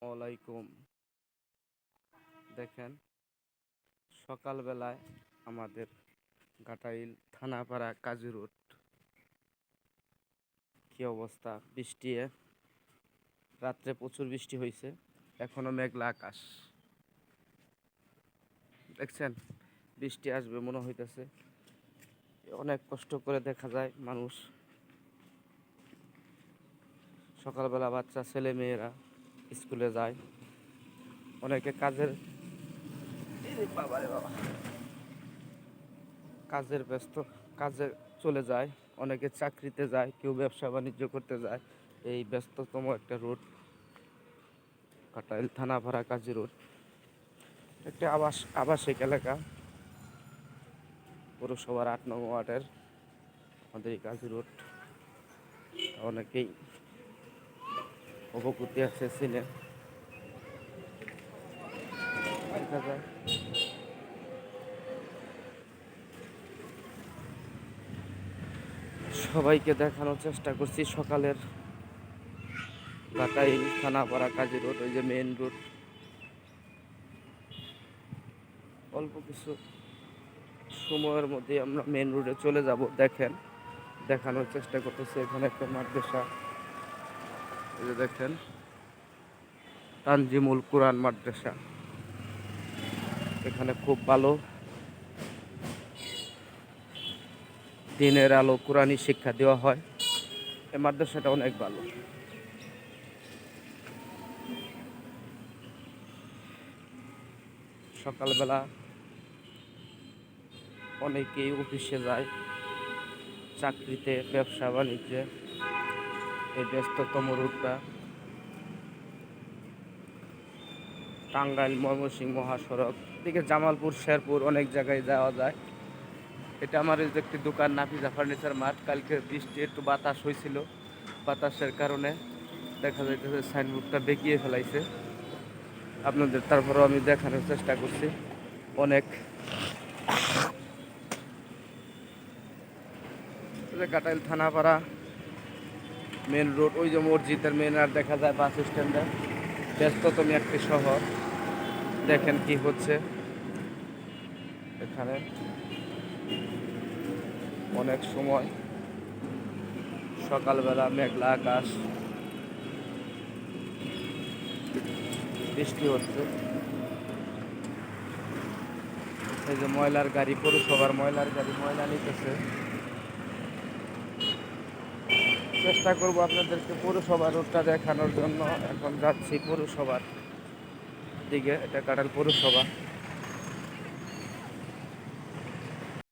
ওয়ালাইকুম। দেখেন, সকালবেলায় আমাদের ঘাটাইল থানাপাড়া কাজী রোড কি অবস্থা। বৃষ্টি, রাত্রে প্রচুর বৃষ্টি হয়েছে, এখনো মেঘলা আকাশ। দেখছেন, বৃষ্টি আসবে মনে হইতেছে। অনেক কষ্ট করে দেখা যায় মানুষ সকালবেলা, বাচ্চা ছেলে মেয়েরা স্কুলে যায়, অনেকে কাজের ব্যস্ত কাজে চলে যায়, অনেকে চাকরিতে যায়, কেউ ব্যবসা বাণিজ্য করতে যায়। এই ব্যস্ততম একটা রোড ঘাটাইল থানাপাড়া কাজী রোড, একটা আবাসিক এলাকা, পৌরসভার 8 নং ওয়ার্ডের আমাদের এই কাজী রোড। অনেকেই অবগতি আছে, চিনে, দেখা যায়। সবাইকে দেখানোর চেষ্টা করছি সকালের ঘাটাইল থানাপাড়া কাজী রোড, ওই যে মেইন রোড। অল্প কিছু সময়ের মধ্যে আমরা মেইন রোডে চলে যাব। দেখেন, দেখানোর চেষ্টা করতেছি। এখানে একটা মাদ্রাসা, এই যে দেখেন, তানজিমুল কুরআন মাদ্রাসা। এখানে খুব ভালো দিনের আলো কোরআনী শিক্ষা দেওয়া হয়। এই মাদ্রাসাটা অনেক ভালো। সকালবেলা অনেকেই অফিসে যায়, চাকরিতে, ব্যবসা বাণিজ্যে। এই ব্যস্ততম রুটটা টাঙ্গাইল ময়মনসিংহ মহাসড়ক এদিকে জামালপুর, শেরপুর, অনেক জায়গায় যাওয়া যায়। এটা আমার এই যে একটি দোকান, নাফিজা ফার্নিচার মার্ট। কালকে বৃষ্টি, একটু বাতাস হয়েছিল, বাতাসের কারণে দেখা যাইতেছে সাইনবোর্ডটা বেঁকিয়ে ফেলাইছে। আপনাদের তারপরেও আমি দেখানোর চেষ্টা করছি। অনেক ঘাটাইল থানাপাড়া মেন রোড, ওই যে মসজিদের মেন, আর দেখা যায় বাস স্ট্যান্ডে। ব্যস্ততম একটি শহর। দেখেন কি হচ্ছে এখানে। অনেক সময় সকালবেলা মেঘলা আকাশ, বৃষ্টি হচ্ছে। এই যে ময়লার গাড়ি, পৌরসভার ময়লার গাড়ি ময়লা নিতেছে। চেষ্টা করবো আপনাদেরকে পৌরসভা রোডটা দেখানোর জন্য। এখন যাচ্ছি পৌরসভার দিকে, এটা ঘাটাইল পৌরসভা।